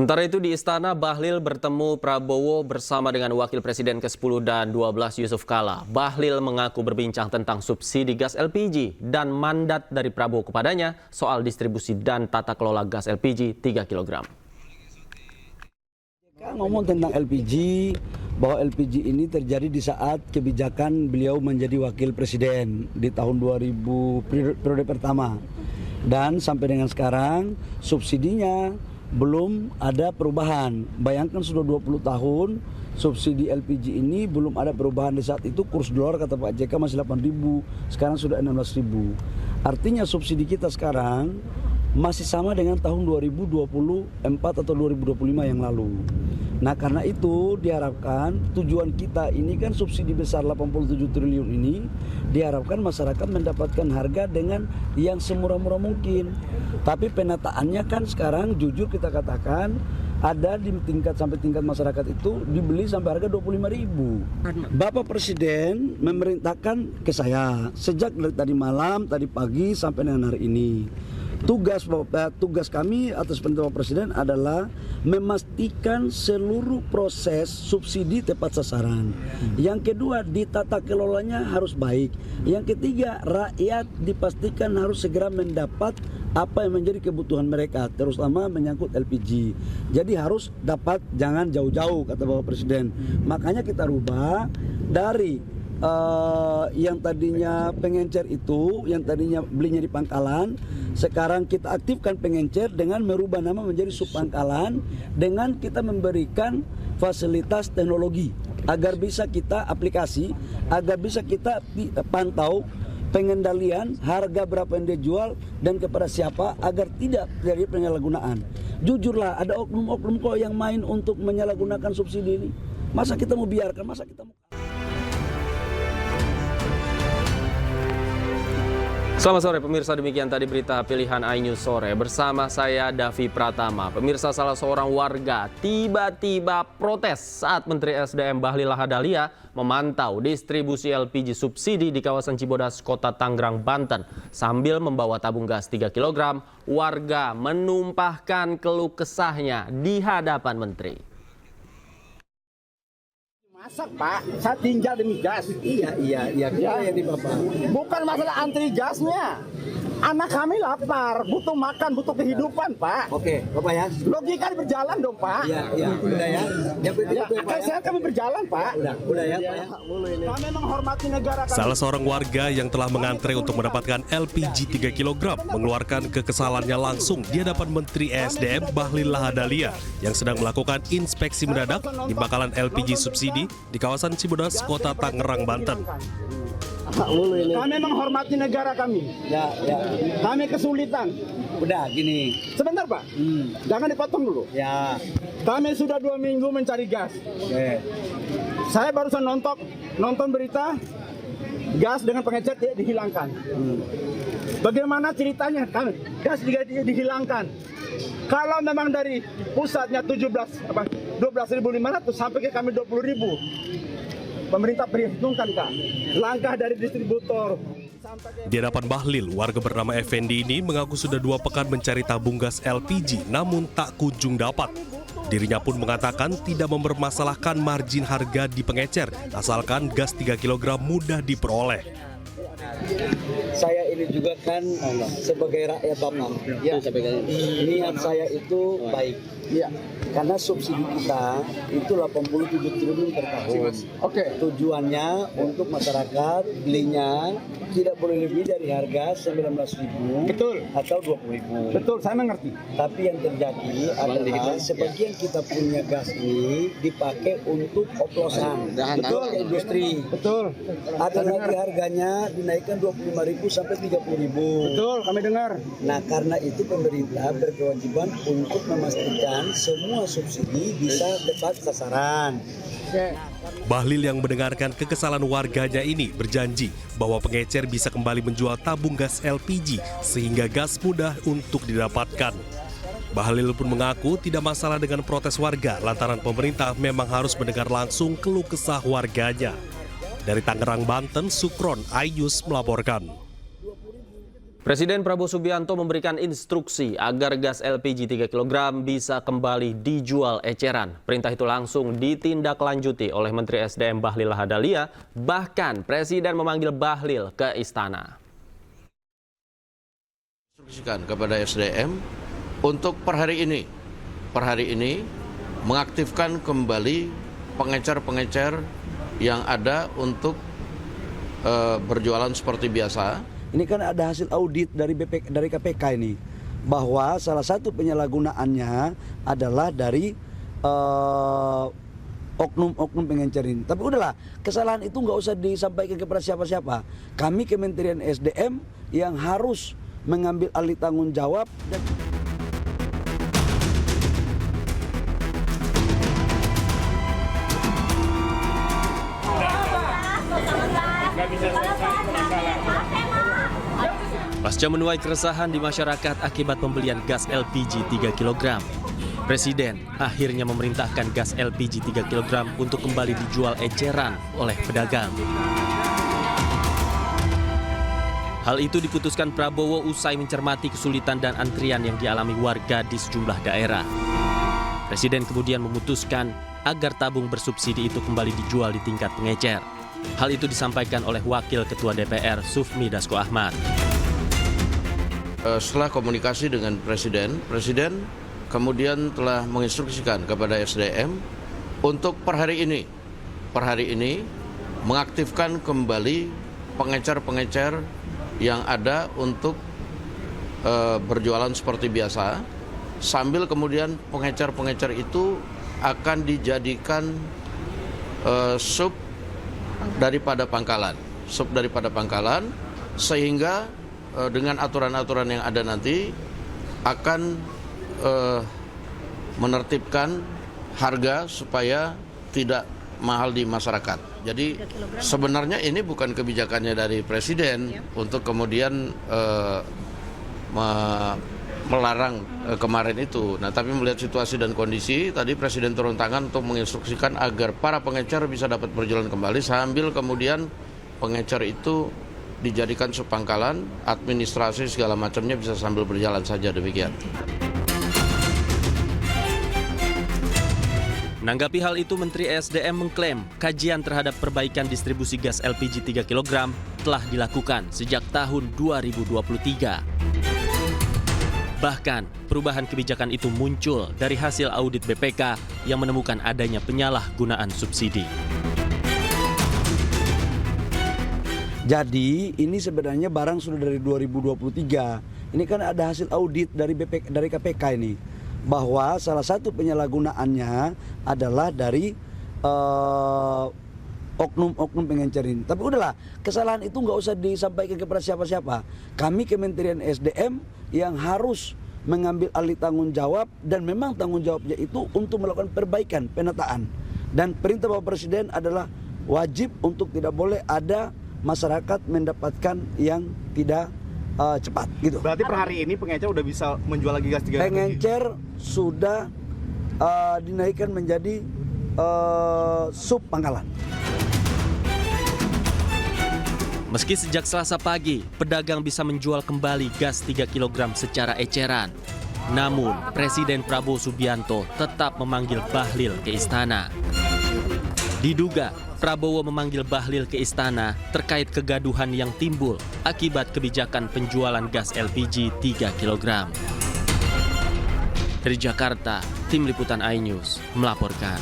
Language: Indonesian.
Sementara itu di Istana, Bahlil bertemu Prabowo bersama dengan Wakil Presiden ke-10 dan 12 Yusuf Kala. Bahlil mengaku berbincang tentang subsidi gas LPG dan mandat dari Prabowo kepadanya soal distribusi dan tata kelola gas LPG 3 kg. Ngomong tentang LPG, bahwa LPG ini terjadi di saat kebijakan beliau menjadi Wakil Presiden di tahun 2000 periode pertama. Dan sampai dengan sekarang subsidinya belum ada perubahan. Bayangkan sudah 20 tahun subsidi LPG ini belum ada perubahan. Di saat itu kurs dolar kata Pak JK masih 8.000, sekarang sudah 16.000. Artinya subsidi kita sekarang masih sama dengan tahun 2024 atau 2025 yang lalu. Nah karena itu diharapkan tujuan kita ini kan subsidi besar 87 triliun ini diharapkan masyarakat mendapatkan harga dengan yang semurah-murah mungkin. Tapi penataannya kan sekarang jujur kita katakan ada di sampai tingkat masyarakat itu dibeli sampai harga 25.000. Bapak Presiden memerintahkan ke saya sejak dari tadi malam, tadi pagi sampai dengan hari ini. Tugas kami atas perintah Bapak Presiden adalah memastikan seluruh proses subsidi tepat sasaran. Yang kedua, ditata kelolanya harus baik. Yang ketiga, rakyat dipastikan harus segera mendapat apa yang menjadi kebutuhan mereka, terutama menyangkut LPG. Jadi harus dapat, jangan jauh-jauh kata Bapak Presiden. Makanya kita rubah dari yang tadinya pengencer itu, yang tadinya belinya di pangkalan, sekarang kita aktifkan pengencer dengan merubah nama menjadi subpangkalan, dengan kita memberikan fasilitas teknologi agar bisa kita aplikasi, agar bisa kita pantau pengendalian harga berapa yang dia jual dan kepada siapa agar tidak terjadi penyalahgunaan. Jujurlah ada oknum-oknum kok yang main untuk menyalahgunakan subsidi ini. Masa kita mau biarkan, masa kita mau... Selamat sore pemirsa, demikian tadi berita pilihan iNews sore bersama saya Davi Pratama. Pemirsa, salah seorang warga tiba-tiba protes saat Menteri SDM Bahlil Lahadalia memantau distribusi LPG subsidi di kawasan Cibodas, Kota Tangerang, Banten. Sambil membawa tabung gas 3 kg, warga menumpahkan keluh kesahnya di hadapan Menteri. Masak Pak, saya tinggal demi gas. Iya, yang di Bapak. Bukan masalah antri gasnya. Anak kami lapar, butuh makan, butuh kehidupan Pak. Oke, Bapak ya. Logika berjalan dong Pak. Iya, udah ya. Yang penting itu Akan sehat kami berjalan Pak. Udah ya, Pak ya. Kami menghormati negara kami. Salah seorang warga yang telah mengantre untuk mendapatkan LPG 3 kg mengeluarkan kekesalannya langsung di hadapan Menteri ESDM Bahlil Lahadalia yang sedang melakukan inspeksi mendadak di bakalan LPG subsidi di kawasan Cibodas, Kota Tangerang, Banten. Kami menghormati negara kami. Ya. Kami kesulitan. Udah gini. Sebentar Pak, jangan dipotong dulu. Ya. Kami sudah 2 minggu mencari gas. Oke. Saya barusan nonton berita gas dengan pengecer dihilangkan. Bagaimana ceritanya? Gas dihilangkan. Kalau memang dari pusatnya 12.500 sampai ke kami 20.000. Pemerintah perhitungkan Kak, langkah dari distributor. Di hadapan Bahlil, warga bernama Effendi ini mengaku sudah 2 pekan mencari tabung gas LPG namun tak kunjung dapat. Dirinya pun mengatakan tidak mempermasalahkan margin harga di pengecer, asalkan gas 3 kg mudah diperoleh. Saya ini juga kan sebagai rakyat Bapak. Ya, niat saya itu baik. Ya. Karena subsidi kita itu 87 triliun per tahun. Oke. Tujuannya untuk masyarakat belinya tidak boleh lebih dari harga 19.000 Betul. atau 20.000. Betul, saya mengerti. Tapi yang terjadi adalah sebagian kita punya gas ini dipakai untuk oplosan. Betul, ke industri. Betul. Ada lagi harganya dinaikkan 25.000 sampai 30.000. Betul, kami dengar. Nah, karena itu pemerintah berkewajiban untuk memastikan semua subsidi bisa tepat sasaran. Bahlil yang mendengarkan kekesalan warganya ini berjanji bahwa pengecer bisa kembali menjual tabung gas LPG sehingga gas mudah untuk didapatkan. Bahlil pun mengaku tidak masalah dengan protes warga lantaran pemerintah memang harus mendengar langsung keluh kesah warganya. Dari Tangerang, Banten, Sukron, iNews melaporkan. Presiden Prabowo Subianto memberikan instruksi agar gas LPG 3 kg bisa kembali dijual eceran. Perintah itu langsung ditindaklanjuti oleh Menteri SDM Bahlil Lahadalia. Bahkan Presiden memanggil Bahlil ke istana. Instruksikan kepada SDM untuk per hari ini mengaktifkan kembali pengecer-pengecer yang ada untuk berjualan seperti biasa. Ini kan ada hasil audit dari KPK ini, bahwa salah satu penyalahgunaannya adalah dari oknum-oknum pengencer ini. Tapi udahlah, kesalahan itu nggak usah disampaikan kepada siapa-siapa. Kami Kementerian SDM yang harus mengambil alih tanggung jawab. Pasca menuai keresahan di masyarakat akibat pembelian gas LPG 3 kg, Presiden akhirnya memerintahkan gas LPG 3 kg untuk kembali dijual eceran oleh pedagang. Hal itu diputuskan Prabowo usai mencermati kesulitan dan antrian yang dialami warga di sejumlah daerah. Presiden kemudian memutuskan agar tabung bersubsidi itu kembali dijual di tingkat pengecer. Hal itu disampaikan oleh Wakil Ketua DPR Sufmi Dasko Ahmad. Setelah komunikasi dengan Presiden kemudian telah menginstruksikan kepada SDM untuk per hari ini mengaktifkan kembali pengecer-pengecer yang ada untuk berjualan seperti biasa, sambil kemudian pengecer-pengecer itu akan dijadikan sub daripada pangkalan, sehingga dengan aturan-aturan yang ada nanti akan menertibkan harga supaya tidak mahal di masyarakat. Jadi sebenarnya ini bukan kebijakannya dari Presiden untuk kemudian melarang kemarin itu. Nah, tapi melihat situasi dan kondisi, tadi Presiden turun tangan untuk menginstruksikan agar para pengecer bisa dapat berjalan kembali, sambil kemudian pengecer itu dijadikan sepangkalan, administrasi segala macamnya bisa sambil berjalan saja, demikian. Menanggapi hal itu, Menteri SDM mengklaim kajian terhadap perbaikan distribusi gas LPG 3 kg telah dilakukan sejak tahun 2023. Bahkan, perubahan kebijakan itu muncul dari hasil audit BPK yang menemukan adanya penyalahgunaan subsidi. Jadi ini sebenarnya barang sudah dari 2023. Ini kan ada hasil audit dari KPK ini, bahwa salah satu penyalahgunaannya adalah dari oknum-oknum pengencer ini. Tapi udahlah, kesalahan itu nggak usah disampaikan kepada siapa-siapa. Kami Kementerian SDM yang harus mengambil alih tanggung jawab, dan memang tanggung jawabnya itu untuk melakukan perbaikan, penataan. Dan perintah Bapak Presiden adalah wajib untuk tidak boleh ada masyarakat mendapatkan yang tidak cepat gitu. Berarti per hari ini pengecer udah bisa menjual lagi gas 3 kg? Pengecer sudah dinaikkan menjadi sub pangkalan. Meski sejak Selasa pagi, pedagang bisa menjual kembali gas 3 kg secara eceran. Namun, Presiden Prabowo Subianto tetap memanggil Bahlil ke istana. Diduga, Prabowo memanggil Bahlil ke istana terkait kegaduhan yang timbul akibat kebijakan penjualan gas LPG 3 kg. Dari Jakarta, Tim Liputan iNews melaporkan.